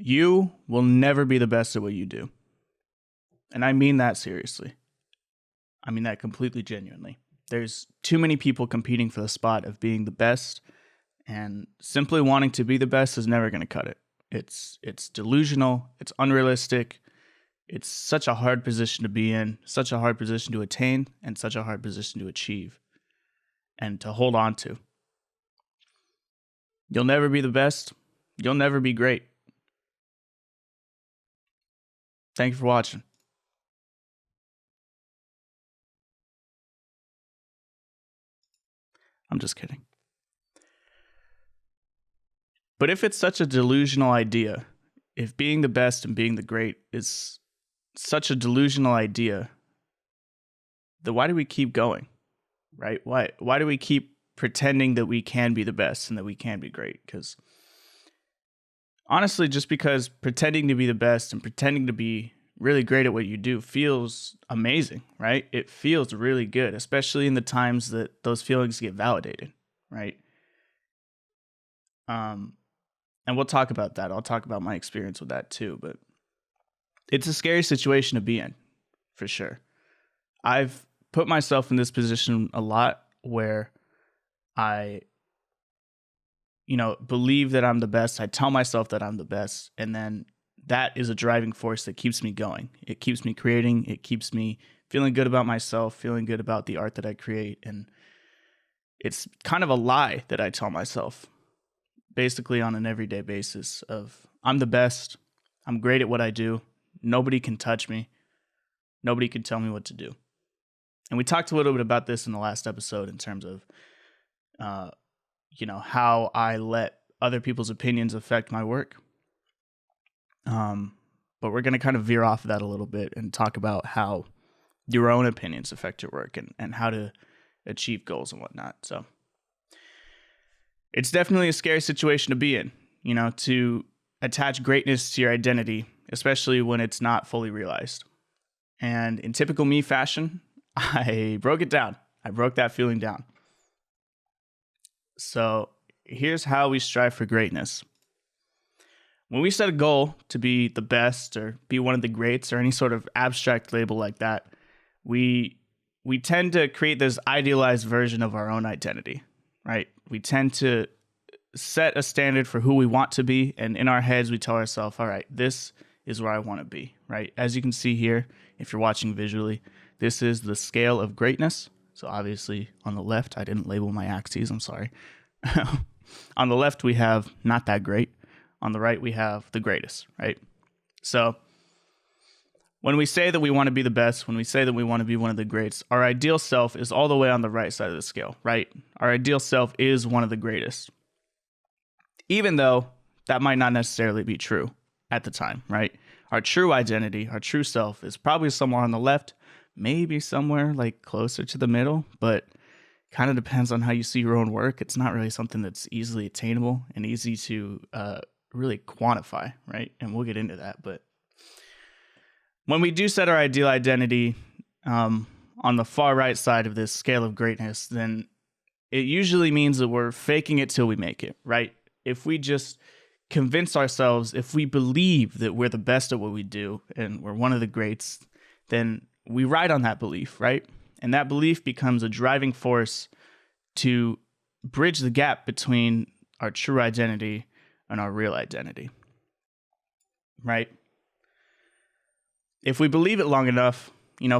You will never be the best at what you do. And I mean that seriously. I mean that completely genuinely. There's too many people competing for the spot of being the best, and simply wanting to be the best is never going to cut it. It's delusional, it's unrealistic. It's such a hard position to be in, such a hard position to attain, and such a hard position to achieve and to hold on to. You'll never be the best. You'll never be great. Thank you for watching. I'm just kidding. But if it's such a delusional idea, if being the best and being the great is such a delusional idea, then why do we keep going, right? Why do we keep pretending that we can be the best and that we can be great? Because honestly, just because pretending to be the best and pretending to be really great at what you do feels amazing, right? It feels really good, especially in the times that those feelings get validated, right? And we'll talk about that. I'll talk about my experience with that too, but it's a scary situation to be in, for sure. I've put myself in this position a lot where I, believe that I'm the best. I tell myself that I'm the best, and then that is a driving force that keeps me going. It keeps me creating. It keeps me feeling good about myself, feeling good about the art that I create. And it's kind of a lie that I tell myself, basically on an everyday basis of I'm the best. I'm great at what I do. Nobody can touch me. Nobody can tell me what to do. And we talked a little bit about this in the last episode in terms of, how I let other people's opinions affect my work. But we're going to kind of veer off of that a little bit and talk about how your own opinions affect your work and how to achieve goals and whatnot. So it's definitely a scary situation to be in, to attach greatness to your identity, especially when it's not fully realized. And in typical me fashion, I broke it down. I broke that feeling down. So here's how we strive for greatness. When we set a goal to be the best or be one of the greats or any sort of abstract label like that, we tend to create this idealized version of our own identity, right? We tend to set a standard for who we want to be, and in our heads we tell ourselves, all right, this is where I want to be, right? As you can see here, if you're watching visually, this is the scale of greatness. So obviously on the left, I didn't label my axes, I'm sorry. On the left, we have not that great. On the right, we have the greatest, right? So when we say that we want to be the best, when we say that we want to be one of the greats, our ideal self is all the way on the right side of the scale, right? Our ideal self is one of the greatest. Even though that might not necessarily be true at the time, right? Our true identity, our true self is probably somewhere on the left, maybe somewhere like closer to the middle, but kind of depends on how you see your own work. It's not really something that's easily attainable and easy to really quantify, right? And we'll get into that. But when we do set our ideal identity on the far right side of this scale of greatness, then it usually means that we're faking it till we make it, right? If we just convince ourselves, if we believe that we're the best at what we do and we're one of the greats, then we ride on that belief, right? And that belief becomes a driving force to bridge the gap between our true identity and our real identity, right? If we believe it long enough,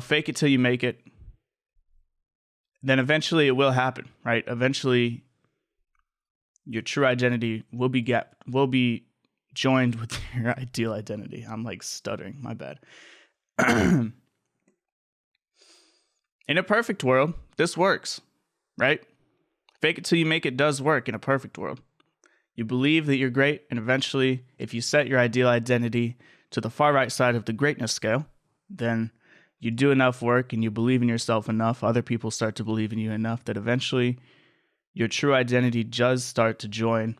fake it till you make it, then eventually it will happen, right? Eventually your true identity will be joined with your ideal identity. I'm like stuttering, my bad. In a perfect world, this works, right? Fake it till you make it does work in a perfect world. You believe that you're great, and eventually, if you set your ideal identity to the far right side of the greatness scale, then you do enough work and you believe in yourself enough, other people start to believe in you enough that eventually your true identity does start to join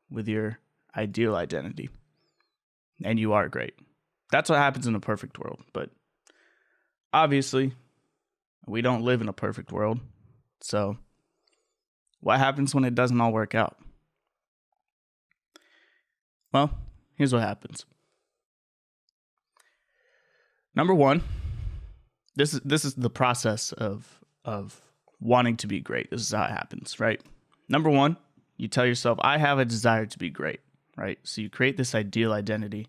with your ideal identity. And you are great. That's what happens in a perfect world. But obviously, we don't live in a perfect world. So what happens when it doesn't all work out? Well, Here's what happens. Number one, this is the process of wanting to be great. This is how it happens, right? Number one, you tell yourself, I have a desire to be great, right? So you create this ideal identity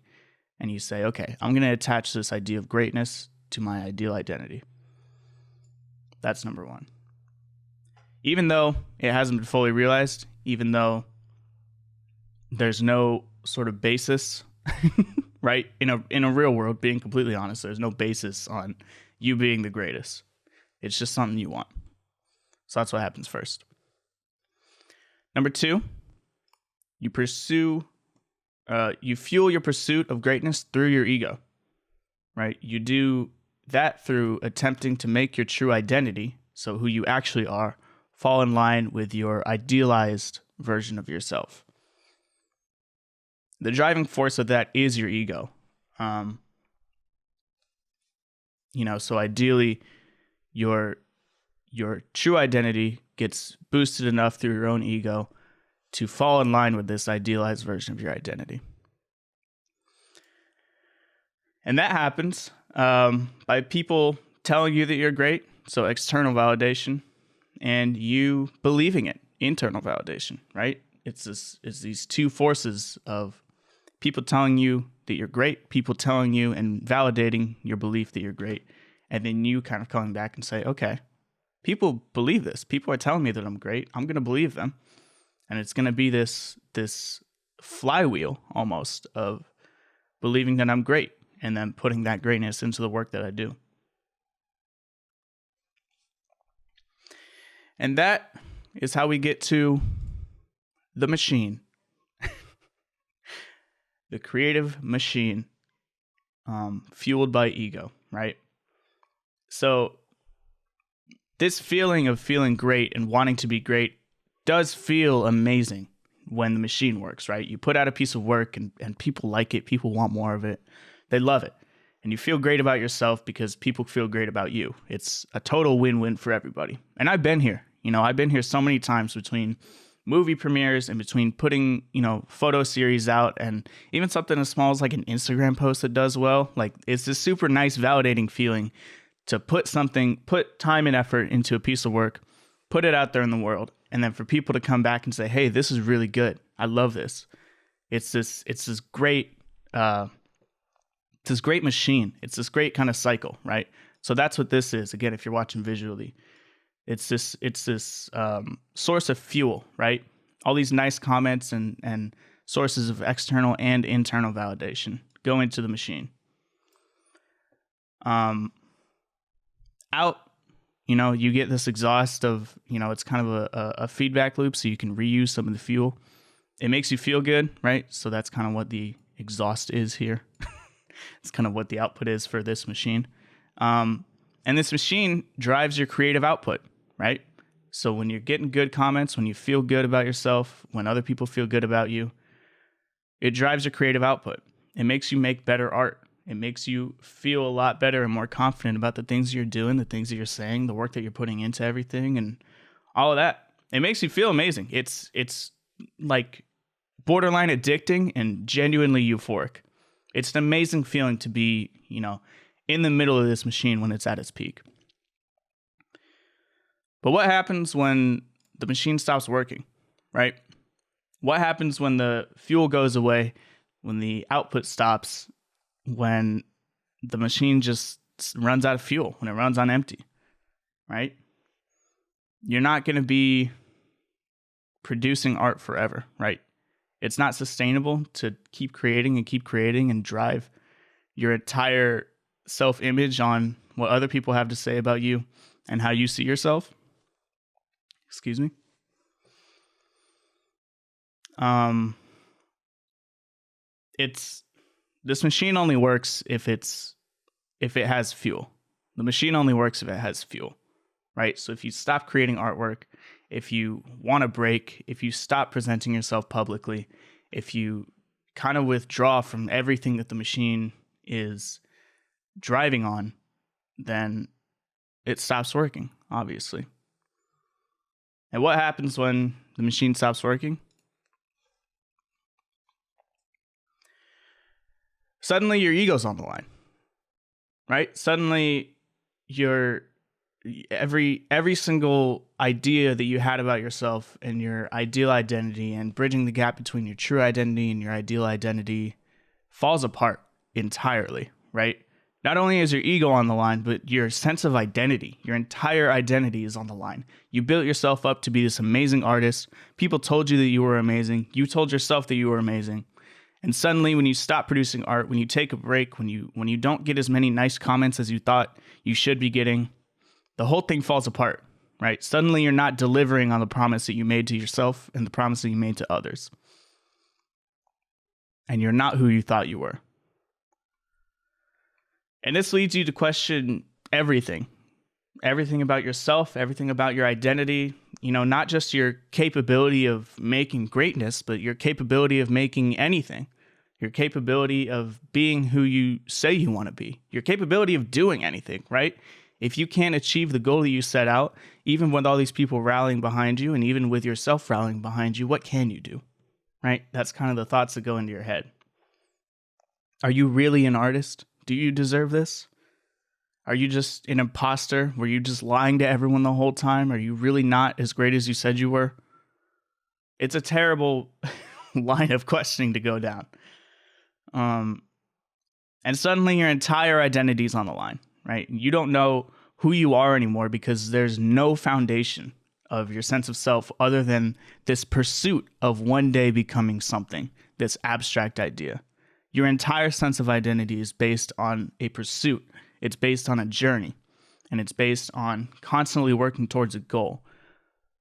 and you say, okay, I'm going to attach this idea of greatness to my ideal identity. That's number one. Even though it hasn't been fully realized, even though there's no sort of basis, right? In a real world, being completely honest, there's no basis on you being the greatest. It's just something you want. So that's what happens first. Number two, you fuel your pursuit of greatness through your ego, right? You do that through attempting to make your true identity, so who you actually are, fall in line with your idealized version of yourself. The driving force of that is your ego. So ideally, your true identity gets boosted enough through your own ego to fall in line with this idealized version of your identity. And that happens by people telling you that you're great, so external validation, and you believing it, internal validation, right? It's these two forces of people telling you that you're great, people telling you and validating your belief that you're great, and then you kind of coming back and say, okay, people believe this. People are telling me that I'm great. I'm going to believe them. And it's going to be this flywheel almost of believing that I'm great and then putting that greatness into the work that I do. And that is how we get to the machine. The creative machine, fueled by ego, right? So this feeling of feeling great and wanting to be great does feel amazing when the machine works, right? You put out a piece of work and people like it. People want more of it. They love it. And you feel great about yourself because people feel great about you. It's a total win-win for everybody. And I've been here. I've been here so many times between movie premieres and between putting, photo series out, and even something as small as like an Instagram post that does well. Like, it's this super nice, validating feeling to put time and effort into a piece of work, put it out there in the world, and then for people to come back and say, hey, this is really good. I love this. It's this great machine. It's this great kind of cycle, right? So that's what this is. Again, if you're watching visually, it's this source of fuel, right? All these nice comments and sources of external and internal validation go into the machine. Out, you get this exhaust of, it's kind of a feedback loop, so you can reuse some of the fuel. It makes you feel good, right? So that's kind of what the exhaust is here. It's kind of what the output is for this machine. And this machine drives your creative output, right? So when you're getting good comments, when you feel good about yourself, when other people feel good about you, it drives your creative output. It makes you make better art. It makes you feel a lot better and more confident about the things you're doing, the things that you're saying, the work that you're putting into everything, and all of that. It makes you feel amazing. It's like borderline addicting and genuinely euphoric. It's an amazing feeling to be, in the middle of this machine when it's at its peak. But what happens when the machine stops working, right? What happens when the fuel goes away, when the output stops, when the machine just runs out of fuel, when it runs on empty, right? You're not going to be producing art forever, right? It's not sustainable to keep creating and drive your entire self-image on what other people have to say about you and how you see yourself. Excuse me. This machine only works if it has fuel. The machine only works if it has fuel, right? So if you stop creating artwork, if you want to break, if you stop presenting yourself publicly, if you kind of withdraw from everything that the machine is driving on, then it stops working, obviously. And what happens when the machine stops working? suddenly your ego's on the line, right? Suddenly your every single idea that you had about yourself and your ideal identity and bridging the gap between your true identity and your ideal identity falls apart entirely, right? Not only is your ego on the line, but your sense of identity, your entire identity is on the line. You built yourself up to be this amazing artist. People told you that you were amazing. You told yourself that you were amazing. And suddenly when you stop producing art, when you take a break, when you don't get as many nice comments as you thought you should be getting, the whole thing falls apart, right? Suddenly you're not delivering on the promise that you made to yourself and the promise that you made to others. And you're not who you thought you were. And this leads you to question everything about yourself, everything about your identity, not just your capability of making greatness, but your capability of making anything, your capability of being who you say you want to be, your capability of doing anything, right? If you can't achieve the goal that you set out, even with all these people rallying behind you and even with yourself rallying behind you, what can you do, right? That's kind of the thoughts that go into your head. Are you really an artist? Do you deserve this? Are you just an imposter? Were you just lying to everyone the whole time? Are you really not as great as you said you were? It's a terrible line of questioning to go down. And suddenly your entire identity is on the line, right? You don't know who you are anymore because there's no foundation of your sense of self other than this pursuit of one day becoming something, this abstract idea. Your entire sense of identity is based on a pursuit. It's based on a journey, and it's based on constantly working towards a goal.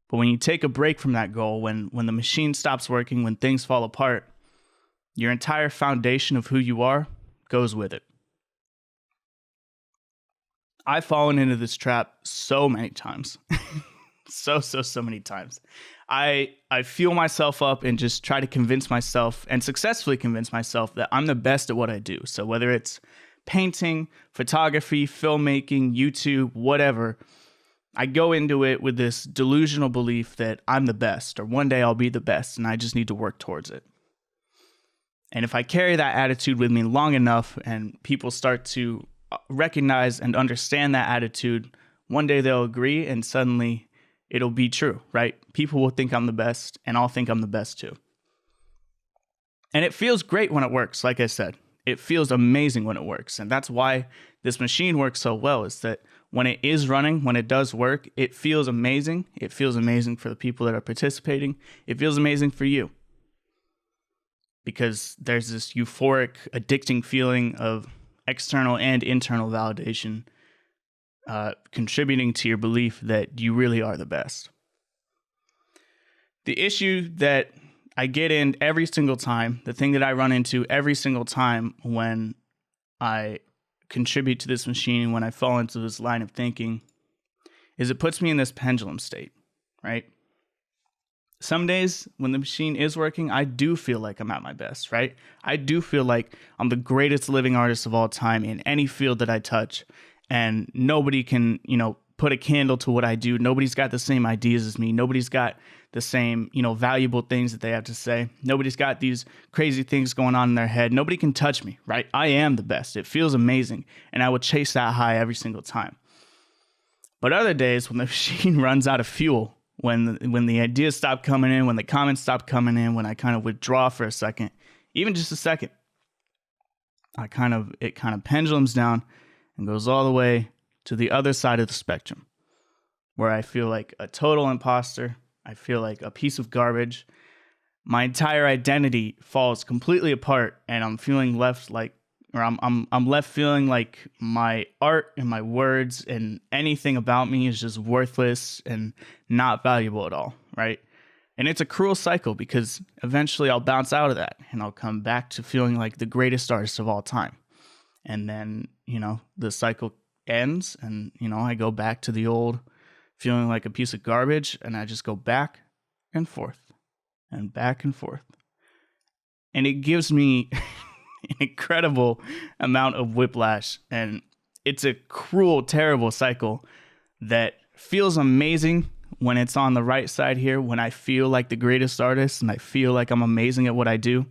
But when you take a break from that goal, when the machine stops working, when things fall apart, your entire foundation of who you are goes with it. I've fallen into this trap so many times. so many times. I fuel myself up and just try to convince myself and successfully convince myself that I'm the best at what I do. So whether it's painting, photography, filmmaking, YouTube, whatever, I go into it with this delusional belief that I'm the best or one day I'll be the best and I just need to work towards it. And if I carry that attitude with me long enough and people start to recognize and understand that attitude, one day they'll agree and suddenly it'll be true, right? People will think I'm the best and I'll think I'm the best too. And it feels great when it works, like I said. It feels amazing when it works. And that's why this machine works so well, is that when it is running, when it does work, it feels amazing. It feels amazing for the people that are participating. It feels amazing for you. Because there's this euphoric, addicting feeling of external and internal validation contributing to your belief that you really are the best. The issue that I get in every single time, the thing that I run into every single time when I contribute to this machine, when I fall into this line of thinking, is it puts me in this pendulum state, right? Some days when the machine is working, I do feel like I'm at my best, right? I do feel like I'm the greatest living artist of all time in any field that I touch. And nobody can, put a candle to what I do. Nobody's got the same ideas as me. Nobody's got the same, valuable things that they have to say. Nobody's got these crazy things going on in their head. Nobody can touch me, right? I am the best. It feels amazing. And I will chase that high every single time. But other days when the machine runs out of fuel, when the ideas stop coming in, when the comments stop coming in, when I kind of withdraw for a second, even just a second, it kind of pendulums down and goes all the way to the other side of the spectrum, where I feel like a total imposter. I feel like a piece of garbage. My entire identity falls completely apart, and I'm feeling left like, or I'm left feeling like my art and my words and anything about me is just worthless and not valuable at all, right? And it's a cruel cycle because eventually I'll bounce out of that and I'll come back to feeling like the greatest artist of all time. And then, the cycle ends and, I go back to the old feeling like a piece of garbage, and I just go back and forth and back and forth. And it gives me an incredible amount of whiplash, and it's a cruel, terrible cycle that feels amazing when it's on the right side here, when I feel like the greatest artist and I feel like I'm amazing at what I do.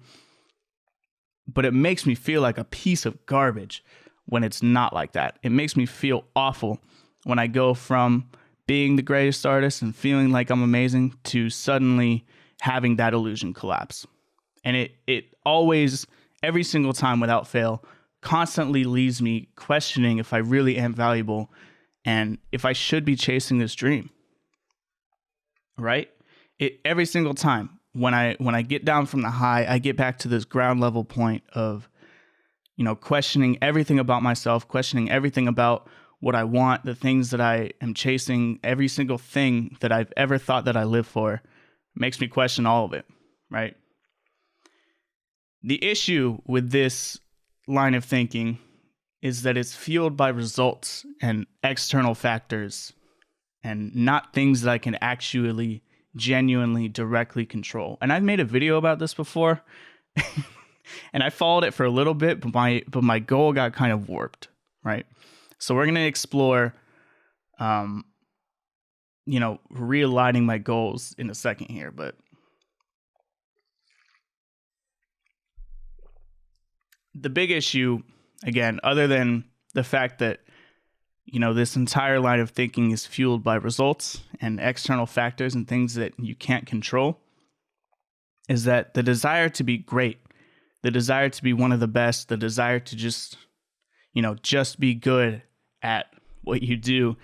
But it makes me feel like a piece of garbage when it's not like that. It makes me feel awful when I go from being the greatest artist and feeling like I'm amazing to suddenly having that illusion collapse. And it always, every single time without fail, constantly leaves me questioning if I really am valuable and if I should be chasing this dream. Right? Every single time when I get down from the high, I get back to this ground level point of, questioning everything about myself, questioning everything about what I want, the things that I am chasing, every single thing that I've ever thought that I live for makes me question all of it, right? The issue with this line of thinking is that it's fueled by results and external factors and not things that I can actually genuinely directly control. And I've made a video about this before and I followed it for a little bit, but my goal got kind of warped, right? So we're going to explore realigning my goals in a second here, but the big issue, again, other than the fact that, this entire line of thinking is fueled by results and external factors and things that you can't control, is that the desire to be great, the desire to be one of the best, the desire to just be good at what you do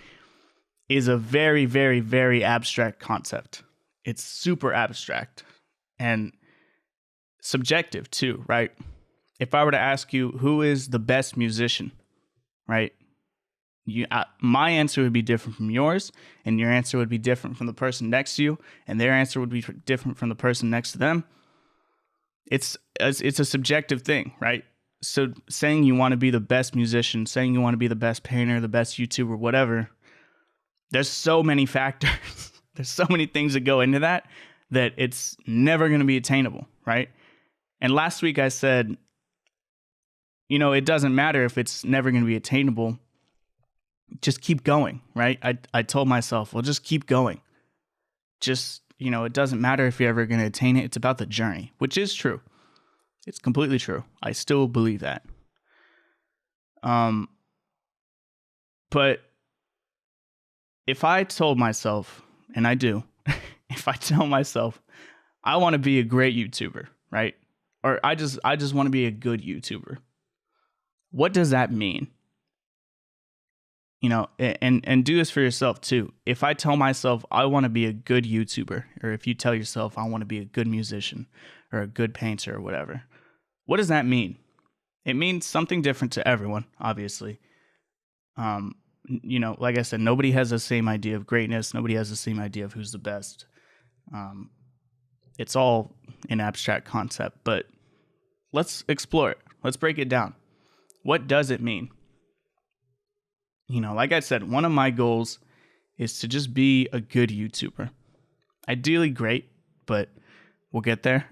is a very, very, very abstract concept. It's super abstract and subjective too, right? If I were to ask you who is the best musician, right? My answer would be different from yours, and your answer would be different from the person next to you, and their answer would be different from the person next to them. It's a subjective thing, right? So saying you want to be the best musician, saying you want to be the best painter, the best YouTuber, whatever, there's so many factors. There's so many things that go into that it's never going to be attainable, right? And last week I said, it doesn't matter if it's never going to be attainable. Just keep going, right? I told myself, well, just keep going. Just, it doesn't matter if you're ever going to attain it. It's about the journey, which is true. It's completely true. I still believe that. But if I told myself, and I do, if I tell myself, I want to be a great YouTuber, right? Or I just want to be a good YouTuber. What does that mean? And do this for yourself too. If I tell myself I want to be a good YouTuber, or if you tell yourself I want to be a good musician or a good painter or whatever, what does that mean? It means something different to everyone, obviously. Like I said, nobody has the same idea of greatness. Nobody has the same idea of who's the best. It's all an abstract concept, but let's explore it. Let's break it down. What does it mean? Like I said, one of my goals is to just be a good YouTuber. Ideally great, but we'll get there.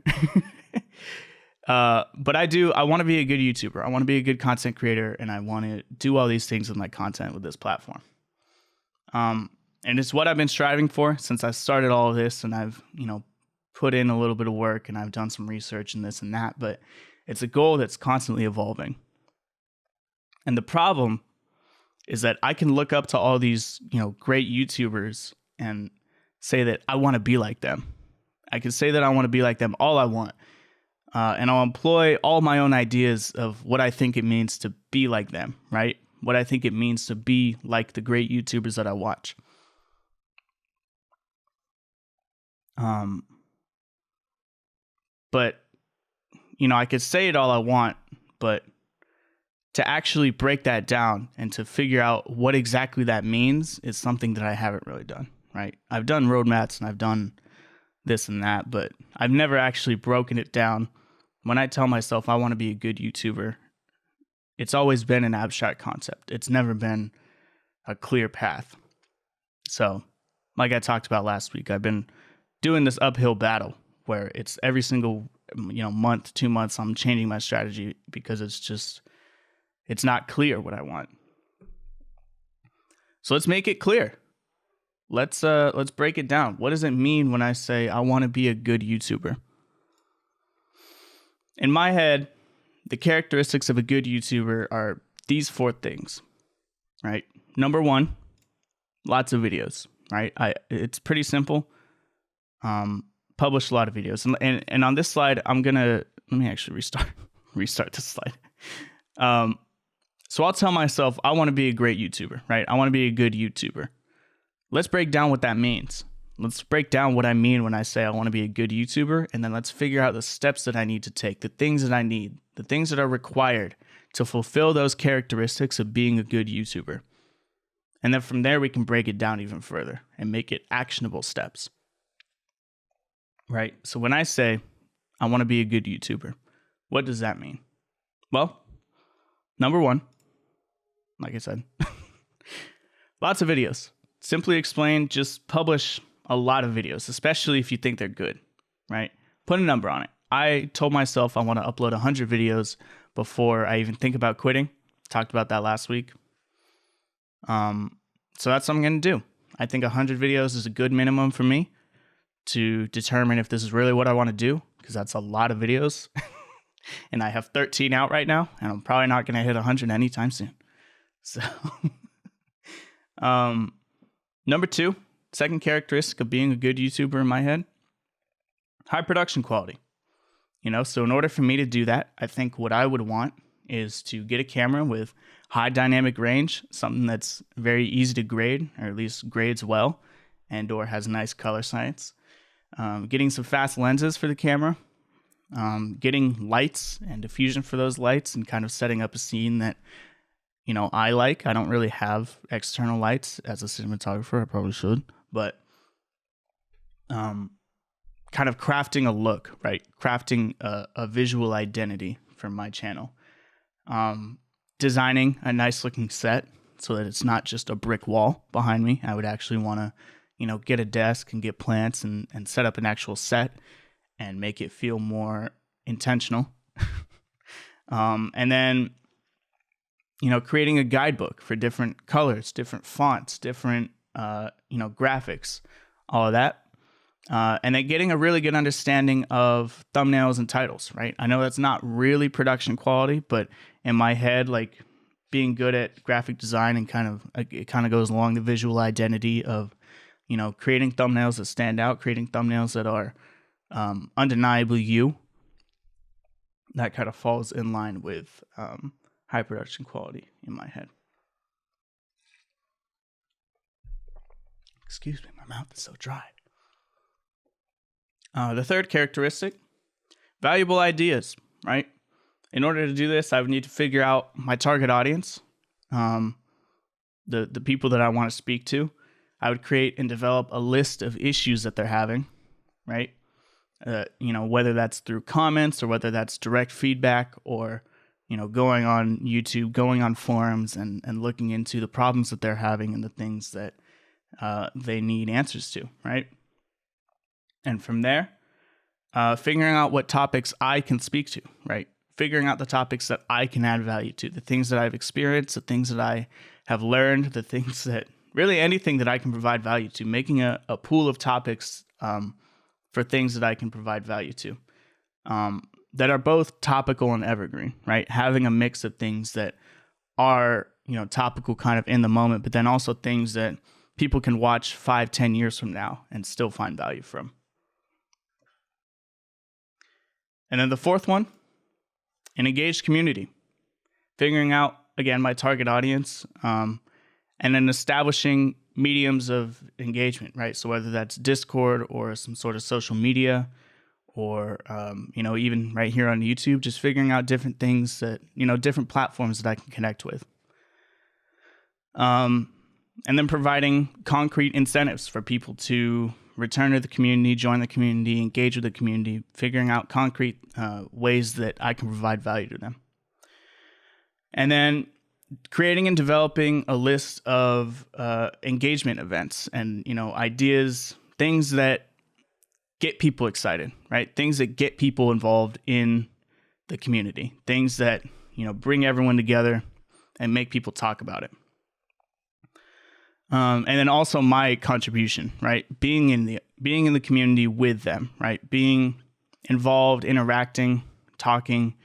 But I want to be a good YouTuber. I want to be a good content creator, and I want to do all these things with my content with this platform. And it's what I've been striving for since I started all of this, and I've, put in a little bit of work, and I've done some research and this and that, but it's a goal that's constantly evolving. And the problem is that I can look up to all these, great YouTubers and say that I want to be like them. I can say that I want to be like them all I want. And I'll employ all my own ideas of what I think it means to be like them, right? What I think it means to be like the great YouTubers that I watch. But, I could say it all I want, but to actually break that down and to figure out what exactly that means is something that I haven't really done, right? I've done roadmaps and I've done this and that, but I've never actually broken it down. When I tell myself I want to be a good YouTuber, it's always been an abstract concept. It's never been a clear path. So, like I talked about last week, I've been doing this uphill battle where it's every single, month, 2 months, I'm changing my strategy because it's not clear what I want. So let's make it clear. Let's break it down. What does it mean when I say I want to be a good YouTuber? In my head, the characteristics of a good YouTuber are these 4 things, right? Number 1, lots of videos, right? It's pretty simple. Publish a lot of videos. And on this slide, let me actually restart this slide. So I'll tell myself, I want to be a great YouTuber, right? I want to be a good YouTuber. Let's break down what that means. Let's break down what I mean when I say I want to be a good YouTuber, and then let's figure out the steps that I need to take, the things that I need, the things that are required to fulfill those characteristics of being a good YouTuber. And then from there, we can break it down even further and make it actionable steps. Right? So when I say I want to be a good YouTuber, what does that mean? Well, number 1, like I said, lots of videos. Simply explained, just publish a lot of videos, especially if you think they're good, right? Put a number on it. I told myself I want to upload 100 videos before I even think about quitting. Talked about that last week. So that's what I'm going to do. I think 100 videos is a good minimum for me to determine if this is really what I want to do, because that's a lot of videos. And I have 13 out right now, and I'm probably not going to hit 100 anytime soon. So, number 2, second characteristic of being a good YouTuber in my head, high production quality. So in order for me to do that, I think what I would want is to get a camera with high dynamic range, something that's very easy to grade, or at least grades well, and or has nice color science. Getting some fast lenses for the camera, getting lights and diffusion for those lights, and kind of setting up a scene that, I like. I don't really have external lights as a cinematographer. I probably should, but kind of crafting a look, right? Crafting a visual identity for my channel. Designing a nice looking set so that it's not just a brick wall behind me. I would actually want to, get a desk and get plants and set up an actual set and make it feel more intentional. And then, creating a guidebook for different colors, different fonts, different, graphics, all of that. And then getting a really good understanding of thumbnails and titles, right? I know that's not really production quality, but in my head, like being good at graphic design and it kind of goes along the visual identity of, creating thumbnails that stand out, creating thumbnails that are undeniably you. That kind of falls in line with high production quality in my head. Excuse me, my mouth is so dry. The third characteristic, valuable ideas, right? In order to do this, I would need to figure out my target audience, the people that I want to speak to. I would create and develop a list of issues that they're having, right? Whether that's through comments or whether that's direct feedback or, going on YouTube, going on forums and looking into the problems that they're having and the things that they need answers to, right? And from there, figuring out what topics I can speak to, right? Figuring out the topics that I can add value to, the things that I've experienced, the things that I have learned, the things that really anything that I can provide value to, making a pool of topics for things that I can provide value to that are both topical and evergreen, right? Having a mix of things that are, topical kind of in the moment, but then also things that people can watch 5-10 years from now and still find value from. And then the fourth one, an engaged community. Figuring out, again, my target audience, and then establishing mediums of engagement, right? So whether that's Discord or some sort of social media or, even right here on YouTube, just figuring out different things that, different platforms that I can connect with. And then providing concrete incentives for people to return to the community, join the community, engage with the community, figuring out concrete ways that I can provide value to them. And then creating and developing a list of engagement events and, ideas, things that get people excited, right? Things that get people involved in the community, things that, bring everyone together and make people talk about it. And then also my contribution, right? Being in the community with them, right? Being involved, interacting, talking,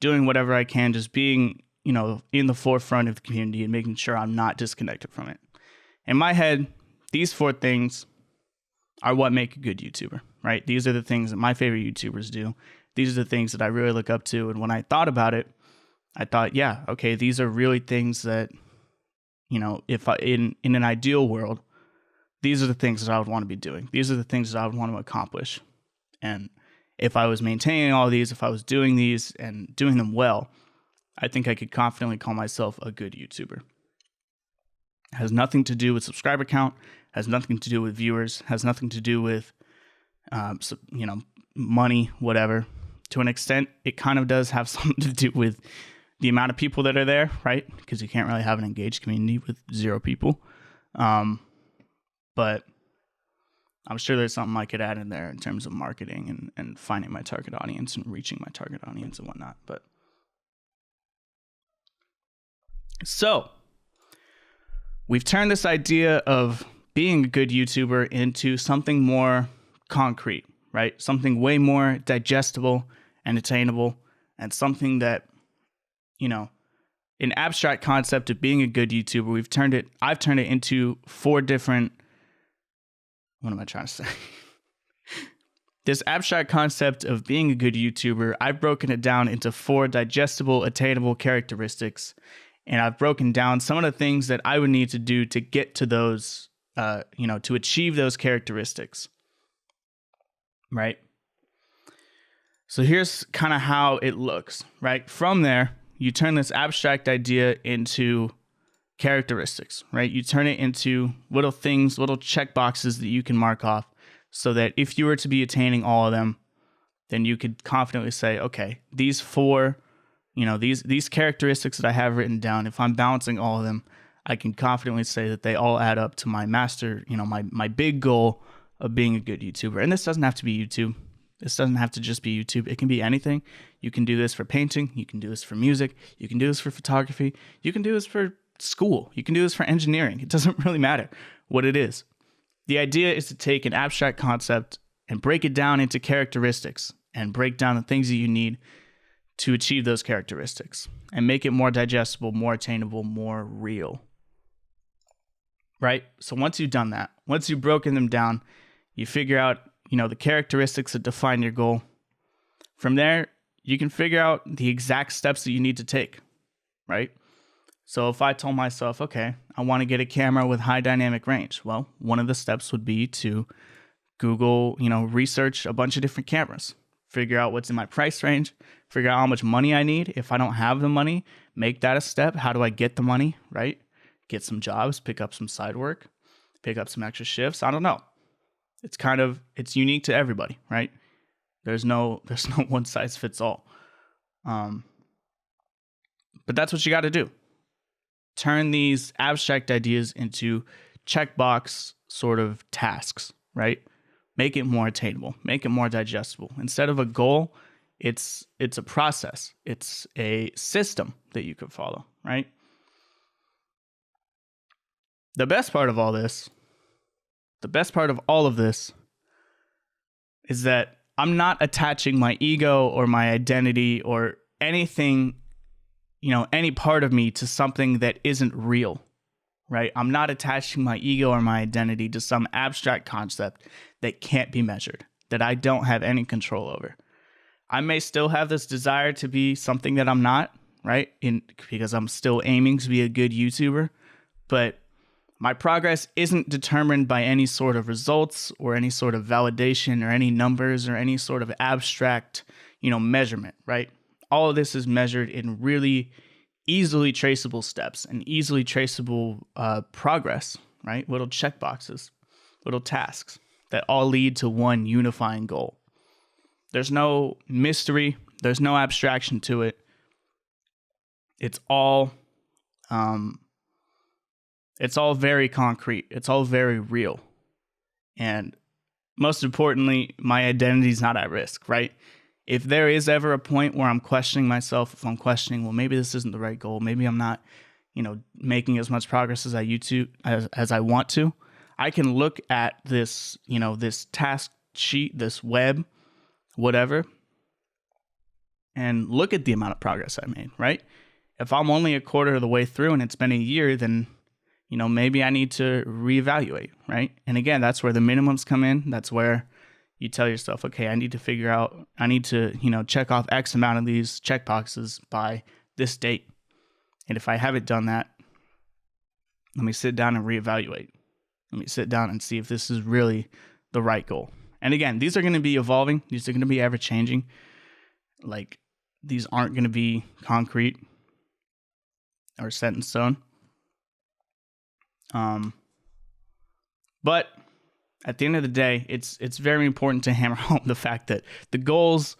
doing whatever I can, just being, in the forefront of the community and making sure I'm not disconnected from it. In my head, these 4 things are what make a good YouTuber, right? These are the things that my favorite YouTubers do. These are the things that I really look up to. And when I thought about it, I thought, yeah, okay, these are really things that, if in an ideal world, these are the things that I would want to be doing. These are the things that I would want to accomplish. And if I was maintaining all these, if I was doing these and doing them well, I think I could confidently call myself a good YouTuber. It has nothing to do with subscriber count, has nothing to do with viewers, has nothing to do with, money, whatever. To an extent, it kind of does have something to do with the amount of people that are there, right? Because you can't really have an engaged community with 0 people. But I'm sure there's something I could add in there in terms of marketing and finding my target audience and reaching my target audience and whatnot. But so we've turned this idea of being a good YouTuber into something more concrete, right? Something way more digestible and attainable, and something that, an abstract concept of being a good YouTuber. I've turned it into 4 different, what am I trying to say? This abstract concept of being a good YouTuber, I've broken it down into 4 digestible, attainable characteristics. And I've broken down some of the things that I would need to do to get to those, to achieve those characteristics. Right? So here's kind of how it looks, right? From there, you turn this abstract idea into characteristics, right? You turn it into little things, little check boxes that you can mark off, so that if you were to be attaining all of them, then you could confidently say, okay, these 4, these characteristics that I have written down, if I'm balancing all of them, I can confidently say that they all add up to my master, my big goal of being a good YouTuber. And this doesn't have to be YouTube. This doesn't have to just be YouTube. It can be anything. You can do this for painting. You can do this for music. You can do this for photography. You can do this for school. You can do this for engineering. It doesn't really matter what it is. The idea is to take an abstract concept and break it down into characteristics and break down the things that you need to achieve those characteristics and make it more digestible, more attainable, more real. Right? So once you've done that, once you've broken them down, you figure out, the characteristics that define your goal. From there, you can figure out the exact steps that you need to take, right? So if I told myself, okay, I want to get a camera with high dynamic range, well, one of the steps would be to Google, research a bunch of different cameras, figure out what's in my price range, figure out how much money I need. If I don't have the money, make that a step. How do I get the money, right? Get some jobs, pick up some side work, pick up some extra shifts. I don't know. It's unique to everybody, right? There's no one size fits all. But that's what you got to do. Turn these abstract ideas into checkbox sort of tasks, right? Make it more attainable, make it more digestible. Instead of a goal, it's a process. It's a system that you could follow, right? The best part of all of this is that I'm not attaching my ego or my identity or anything, any part of me to something that isn't real, right? I'm not attaching my ego or my identity to some abstract concept that can't be measured, that I don't have any control over. I may still have this desire to be something that I'm not, right? Because I'm still aiming to be a good YouTuber, but my progress isn't determined by any sort of results or any sort of validation or any numbers or any sort of abstract, measurement, right? All of this is measured in really easily traceable steps and easily traceable progress, right? Little checkboxes, little tasks that all lead to one unifying goal. There's no mystery. There's no abstraction to it. It's all very concrete. It's all very real. And most importantly, my identity is not at risk, right? If there is ever a point where I'm questioning myself, if I'm questioning, well, maybe this isn't the right goal, maybe I'm not, making as much progress as as I want to, I can look at this, this task sheet, this web, whatever, and look at the amount of progress I made, right? If I'm only a quarter of the way through and it's been a year, then, maybe I need to reevaluate, right? And again, that's where the minimums come in. That's where you tell yourself, okay, I need to, check off X amount of these check boxes by this date. And if I haven't done that, let me sit down and reevaluate. Let me sit down and see if this is really the right goal. And again, these are going to be evolving. These are going to be ever changing. Like, these aren't going to be concrete or set in stone. But at the end of the day, it's very important to hammer home the fact that the goals,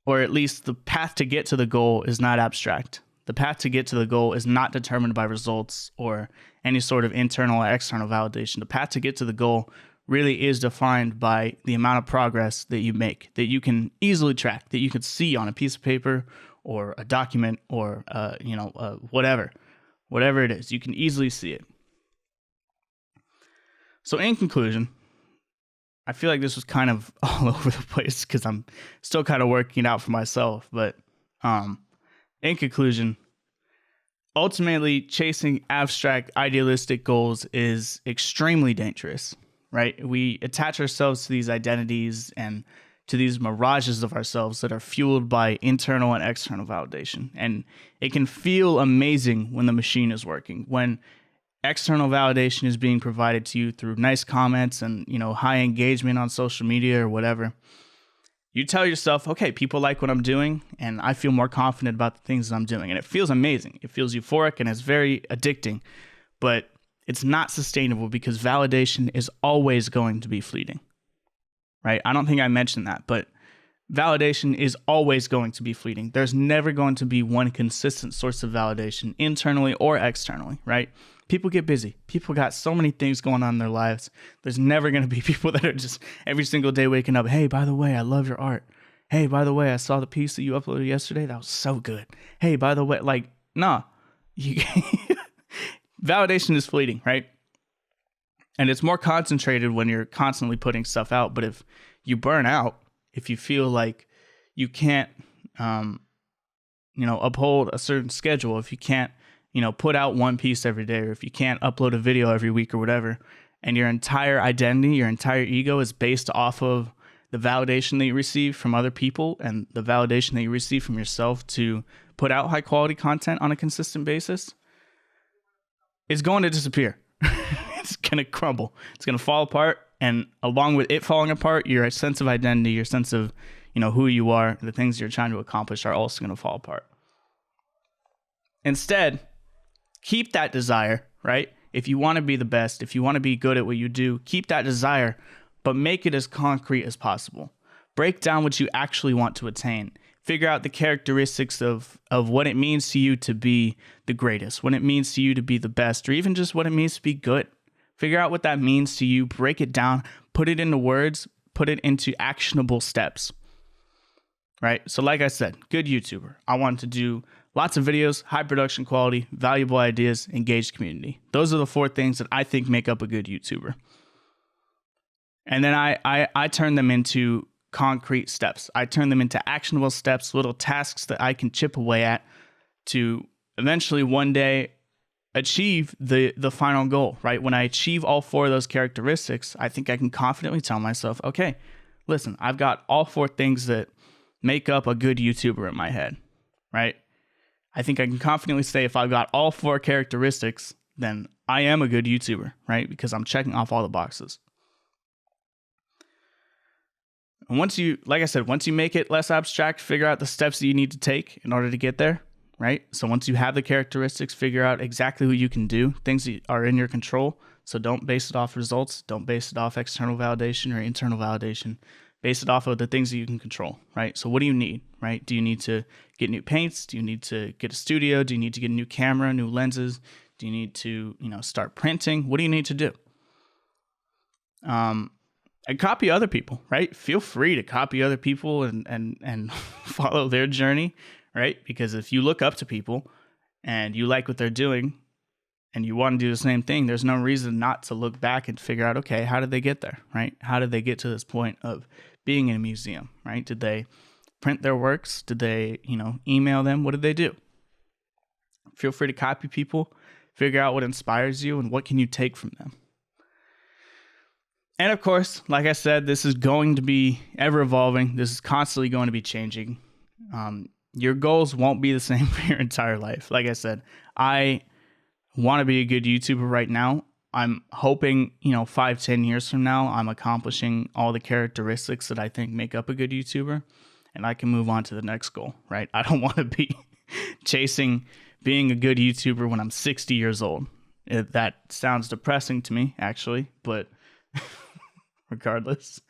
or at least the path to get to the goal, is not abstract. The path to get to the goal is not determined by results or any sort of internal or external validation. The path to get to the goal really is defined by the amount of progress that you make, that you can easily track, that you can see on a piece of paper or a document or, whatever it is, you can easily see it. So in conclusion, I feel like this was kind of all over the place because I'm still kind of working it out for myself. But in conclusion, ultimately, chasing abstract, idealistic goals is extremely dangerous, right? We attach ourselves to these identities and to these mirages of ourselves that are fueled by internal and external validation. And it can feel amazing when the machine is working, when external validation is being provided to you through nice comments and, high engagement on social media or whatever. You tell yourself, okay, people like what I'm doing, and I feel more confident about the things that I'm doing. And it feels amazing. It feels euphoric and it's very addicting, but it's not sustainable because validation is always going to be fleeting, right? I don't think I mentioned that, but validation is always going to be fleeting. There's never going to be one consistent source of validation internally or externally, right? People get busy. People got so many things going on in their lives. There's never going to be people that are just every single day waking up, hey, by the way, I love your art. Hey, by the way, I saw the piece that you uploaded yesterday. That was so good. Hey, by the way, nah. Validation is fleeting, right? And it's more concentrated when you're constantly putting stuff out. But if you burn out, if you feel like you can't, uphold a certain schedule, if you can't, put out one piece every day, or if you can't upload a video every week or whatever, and your entire identity, your entire ego is based off of the validation that you receive from other people and the validation that you receive from yourself to put out high quality content on a consistent basis, it's going to disappear. It's going to crumble. It's going to fall apart. And along with it falling apart, your sense of identity, your sense of, who you are, the things you're trying to accomplish are also going to fall apart. Instead, keep that desire, right? If you want to be the best, if you want to be good at what you do, keep that desire, but make it as concrete as possible. Break down what you actually want to attain. Figure out the characteristics of what it means to you to be the greatest, what it means to you to be the best, or even just what it means to be good. Figure out what that means to you, break it down, put it into words, put it into actionable steps, right? So like I said, good YouTuber. I wanted to do lots of videos, high production quality, valuable ideas, engaged community. Those are the 4 things that I think make up a good YouTuber. And then I turn them into concrete steps. I turn them into actionable steps, little tasks that I can chip away at to eventually one day achieve the final goal, right? When I achieve all 4 of those characteristics, I think I can confidently tell myself, okay, listen, I've got all 4 things that make up a good YouTuber in my head, right? I think I can confidently say if I've got all 4 characteristics, then I am a good YouTuber, right? Because I'm checking off all the boxes. And once you make it less abstract, figure out the steps that you need to take in order to get there, right? So once you have the characteristics, figure out exactly what you can do, things that are in your control. So don't base it off results. Don't base it off external validation or internal validation. Base it off of the things that you can control, right? So what do you need, right? Do you need to get new paints? Do you need to get a studio? Do you need to get a new camera, new lenses? Do you need to, start printing? What do you need to do? And copy other people, right? Feel free to copy other people and follow their journey, right? Because if you look up to people and you like what they're doing and you want to do the same thing, there's no reason not to look back and figure out, okay, how did they get there, right? How did they get to this point of being in a museum, right? Did they print their works? Did they, email them? What did they do? Feel free to copy people, figure out what inspires you and what can you take from them. And of course, like I said, this is going to be ever evolving. This is constantly going to be changing. Your goals won't be the same for your entire life. Like I said, I want to be a good YouTuber right now. I'm hoping, 5-10 years from now, I'm accomplishing all the characteristics that I think make up a good YouTuber, and I can move on to the next goal, right? I don't want to be chasing being a good YouTuber when I'm 60 years old. That sounds depressing to me, actually, but regardless,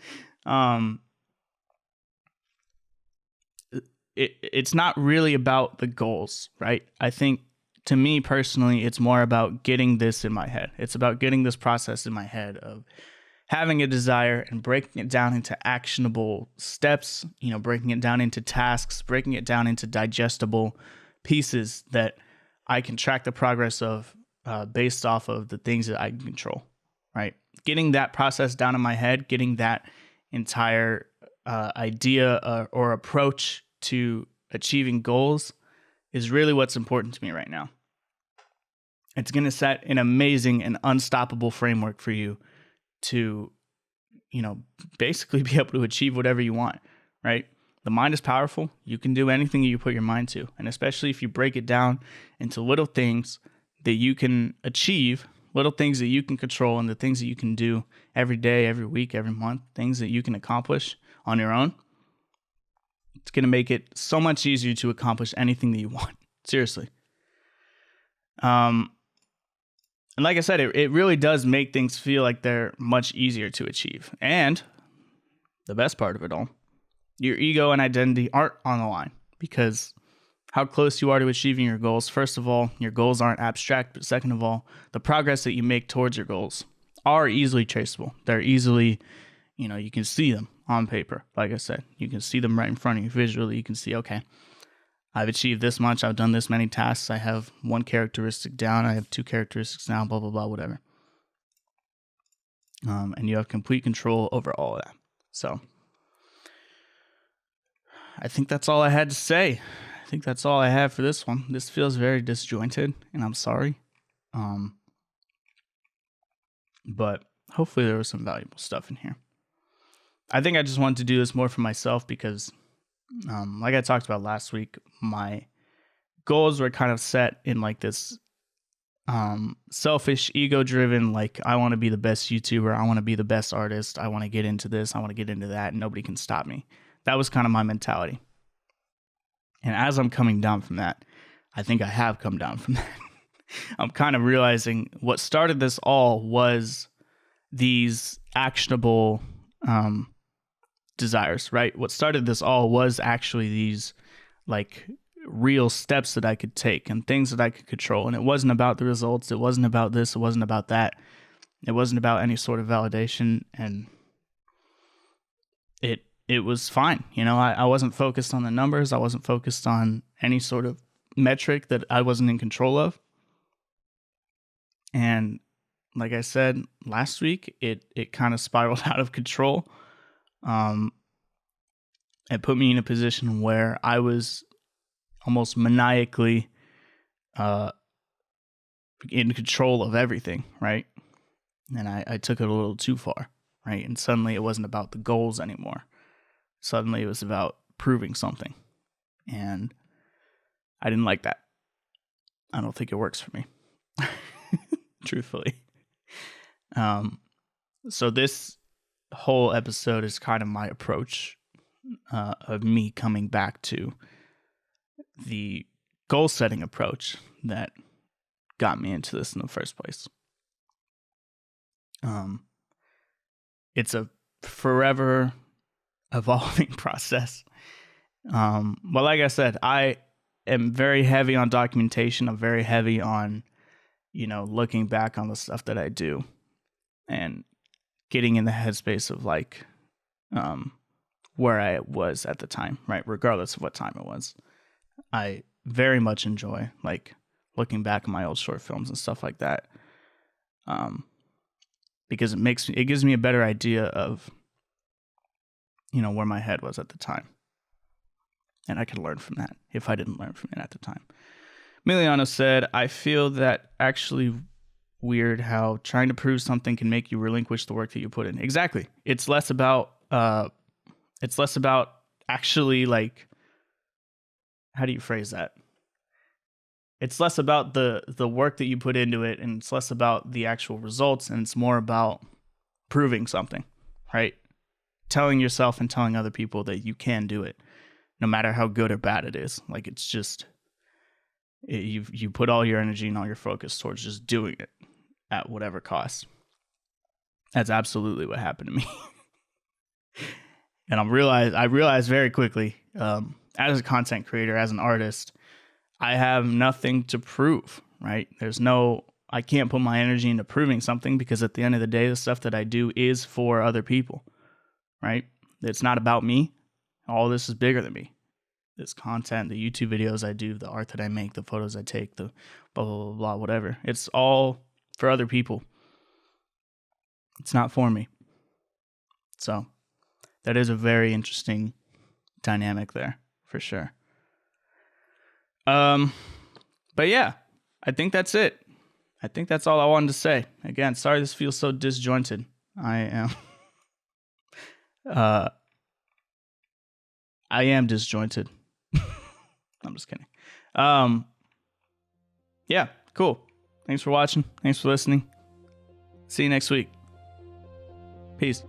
it's not really about the goals, right? I think, to me personally, it's more about getting this in my head. It's about getting this process in my head of having a desire and breaking it down into actionable steps, breaking it down into tasks, breaking it down into digestible pieces that I can track the progress of based off of the things that I can control, right? Getting that process down in my head, getting that entire idea or approach to achieving goals is really what's important to me right now. It's going to set an amazing and unstoppable framework for you to, basically be able to achieve whatever you want, right? The mind is powerful. You can do anything you put your mind to. And especially if you break it down into little things that you can achieve, little things that you can control, and the things that you can do every day, every week, every month, things that you can accomplish on your own, it's going to make it so much easier to accomplish anything that you want. Seriously. And like I said, it really does make things feel like they're much easier to achieve. And the best part of it all, your ego and identity aren't on the line, because how close you are to achieving your goals. First of all, your goals aren't abstract, but second of all, the progress that you make towards your goals are easily traceable. They're easily, you can see them on paper. Like I said, you can see them right in front of you visually. You can see, okay, I've achieved this much. I've done this many tasks. I have one characteristic down. I have 2 characteristics down, blah, blah, blah, whatever. And you have complete control over all of that. So I think that's all I had to say. I think that's all I have for this one. This feels very disjointed, and I'm sorry. But hopefully there was some valuable stuff in here. I think I just wanted to do this more for myself because, like I talked about last week, my goals were kind of set in like this selfish, ego-driven, like I want to be the best YouTuber, I want to be the best artist, I want to get into this, I want to get into that, and nobody can stop me. That was kind of my mentality. And as I'm coming down from that, I think I have come down from that. I'm kind of realizing what started this all was these actionable desires, right? What started this all was actually these like real steps that I could take and things that I could control. And it wasn't about the results. It wasn't about this. It wasn't about that. It wasn't about any sort of validation. And it was fine. I wasn't focused on the numbers. I wasn't focused on any sort of metric that I wasn't in control of. And like I said last week, it kind of spiraled out of control. It put me in a position where I was almost maniacally in control of everything, right? And I took it a little too far, right? And suddenly it wasn't about the goals anymore. Suddenly it was about proving something. And I didn't like that. I don't think it works for me, truthfully. So this whole episode is kind of my approach of me coming back to the goal setting approach that got me into this in the first place. It's a forever evolving process. But like I said, I am very heavy on documentation. I'm very heavy on, looking back on the stuff that I do and getting in the headspace of like, where I was at the time, right? Regardless of what time it was. I very much enjoy like looking back at my old short films and stuff like that. Because it gives me a better idea of, where my head was at the time. And I could learn from that if I didn't learn from it at the time. Miliano said, I feel that actually weird how trying to prove something can make you relinquish the work that you put in. Exactly. It's less about actually, like, how do you phrase that? It's less about the work that you put into it, and it's less about the actual results, and it's more about proving something, right? Telling yourself and telling other people that you can do it, no matter how good or bad it is. Like, it's just, you put all your energy and all your focus towards just doing it at whatever cost. That's absolutely what happened to me. And I realized very quickly, as a content creator, as an artist, I have nothing to prove, right? I can't put my energy into proving something, because at the end of the day, the stuff that I do is for other people, right? It's not about me. All this is bigger than me. This content, the YouTube videos I do, the art that I make, the photos I take, the blah, blah, blah, blah, whatever. It's all for other people. It's not for me. So that is a very interesting dynamic there, for sure. But yeah, I think that's it. I think that's all I wanted to say. Again, sorry this feels so disjointed. I am disjointed. I'm just kidding. Yeah, cool. Thanks for watching. Thanks for listening. See you next week. Peace.